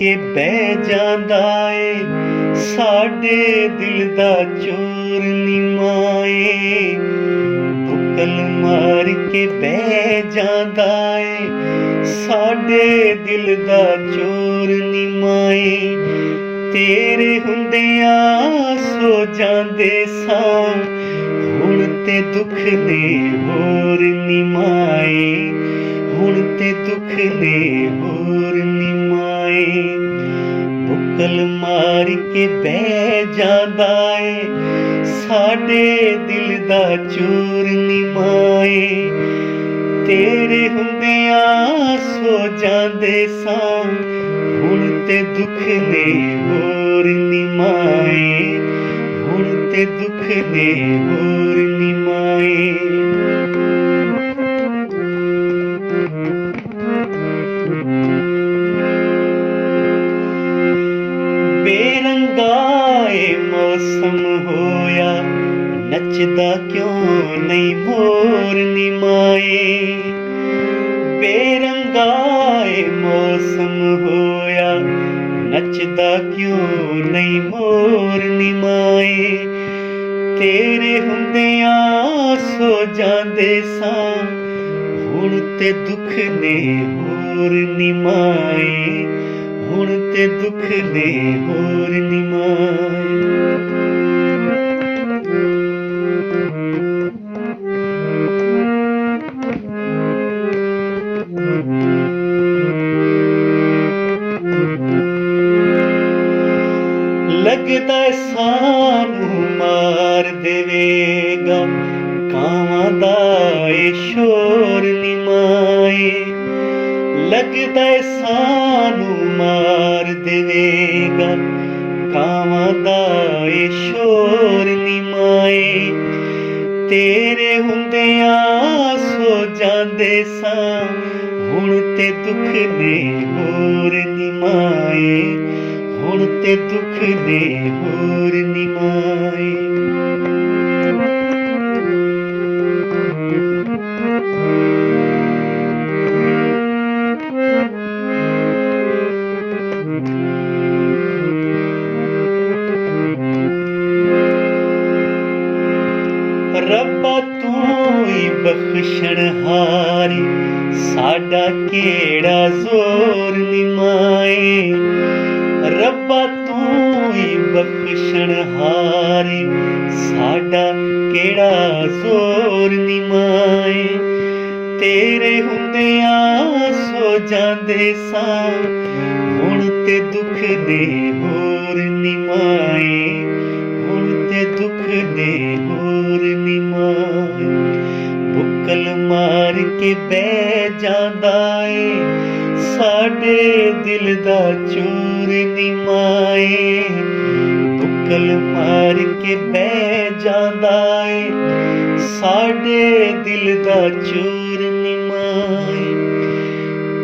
ਕੇ ਬਹਿ ਜਾਂਦਾ ਏ, ਸਾਡੇ ਦਿਲ ਦਾ ਚੋਰ ਨੀ ਮਾਏ। ਬੁੱਕਲ ਮਾਰ ਕੇ ਬਹਿ ਜਾਂਦਾ ਏ, ਸਾਡੇ ਦਿਲ ਦਾ ਚੋਰ ਨੀ ਮਾਏ। ਤੇਰੇ ਹੁੰਦਿਆਂ ਸੋ ਜਾਂਦੇ ਸਾਂ, ਹੁਣ ਤੇ ਦੁੱਖ ਨੇ ਹੋਰ ਨੀ ਮਾਏ, ਹੁਣ ਤੇ ਦੁੱਖ ਨੇ ਹੋਰ ਨੀ ਮਾਏ। ਬੁੱਕਲ ਮਾਰ ਕੇ ਬਹਿ ਜਾਂਦਾ ਏ, ਸਾਡੇ ਦਿਲ ਦਾ ਚੋਰ ਨੀ ਮਾਏ। ਤੇਰੇ ਹੁੰਦਿਆਂ ਸੋ ਜਾਂਦੇ ਸਾਂ, ਹੁਣ ਤੇ ਦੁੱਖ ਨੇ ਹੋਰ ਨੀ ਮਾਏ, ਹੁਣ ਤੇ ਦੁੱਖ ਨੇ ਹੋਰ ਨੀ ਮਾਏ। ਬੇਰੰਗਾ ਏ ਮੌਸਮ ਹੋਇਆ, ਨੱਚਦਾ ਕਿਉਂ ਨਹੀਂ ਮੋਰ ਨੀ ਮਾਏ। ਬੇਰੰਗਾ ਏ ਮੌਸਮ ਹੋਇਆ, ਨੱਚਦਾ ਕਿਉਂ ਨਹੀਂ ਮੋਰ ਨੀ ਮਾਏ। ਤੇਰੇ ਹੁੰਦਿਆਂ ਸੋ ਜਾਂਦੇ ਸਾਂ, ਹੁਣ ਤੇ ਦੁੱਖ ਨੇ ਹੋਰ ਨੀ ਮਾਏ, ਹੁਣ ਤੇ ਦੁੱਖ ਨੇ ਹੋਰ ਨੀ ਮਾਏ। ਲੱਗਦਾ ਸਾਨੂੰ ਮਾਰ ਦੇਵੇਗਾ, ਕਾਵਾਂ ਦਾ ਏ ਸ਼ੋਰ ਨੀ ਮਾਏ। ਲੱਗਦਾ ਸਾਨੂੰ ਮਾਰ ਦੇਵੇਗਾ, ਕਾਵਾਂ ਦਾ ਏ ਸ਼ੋਰ ਨੀ ਮਾਏ। ਤੇਰੇ ਹੁੰਦਿਆਂ ਸੋ ਜਾਂਦੇ ਸਾਂ, ਹੁਣ ਤੇ ਦੁੱਖ ਨੇ ਹੋਰ ਨੀ ਮਾਏ, ਹੁਣ ਤੇ ਦੁੱਖ ਨੇ ਹੋਰ ਨੀ ਮਾਏ। ਰੱਬਾ ਤੂੰ ਹੀ ਬਖਸ਼ਣਹਾਰੀ, ਸਾਡਾ ਕਿਹੜਾ ਜ਼ੋਰ ਨੀ ਮਾਏ। ਰੱਬਾ ਤੂੰ ਹੀ ਬਖਸ਼ਣਹਾਰੀ, ਸਾਡਾ ਕਿਹੜਾ ਜ਼ੋਰ ਨੀ ਮਾਏ। ਤੇਰੇ ਹੁੰਦਿਆਂ ਸੋ ਜਾਂਦੇ ਸਾਂ, ਹੁਣ ਤੇ ਦੁੱਖ ਨੇ ਹੋਰ ਨੀ ਮਾਏ, ਹੁਣ ਤੇ ਦੁੱਖ ਨੇ ਹੋਰ ਨੀ ਮਾਏ। ਬੁੱਕਲ ਮਾਰ ਕੇ ਬਹਿ ਜਾਂਦਾ ਏ, ਸਾਡੇ ਦਿਲ ਦਾ ਚੋਰ ਨੀ ਮਾਏ। ਬੁੱਕਲ ਮਾਰ ਕੇ ਬਹਿ ਜਾਂਦਾ ਏ, ਸਾਡੇ ਦਿਲ ਦਾ ਚੋਰ ਨੀ ਮਾਏ।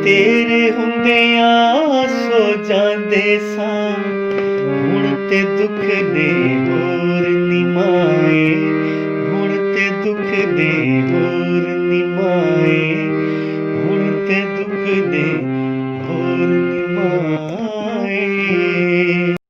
ਤੇਰੇ ਹੁੰਦਿਆਂ ਸੋ ਜਾਂਦੇ ਸਾਂ, ਹੁਣ ਤੇ ਦੁੱਖ ਨੇ ਹੋਰ ਨੀ ਮਾਏ, ਹੁਣ ਤੇ ਦੁੱਖ ਨੇ ਹੋਰ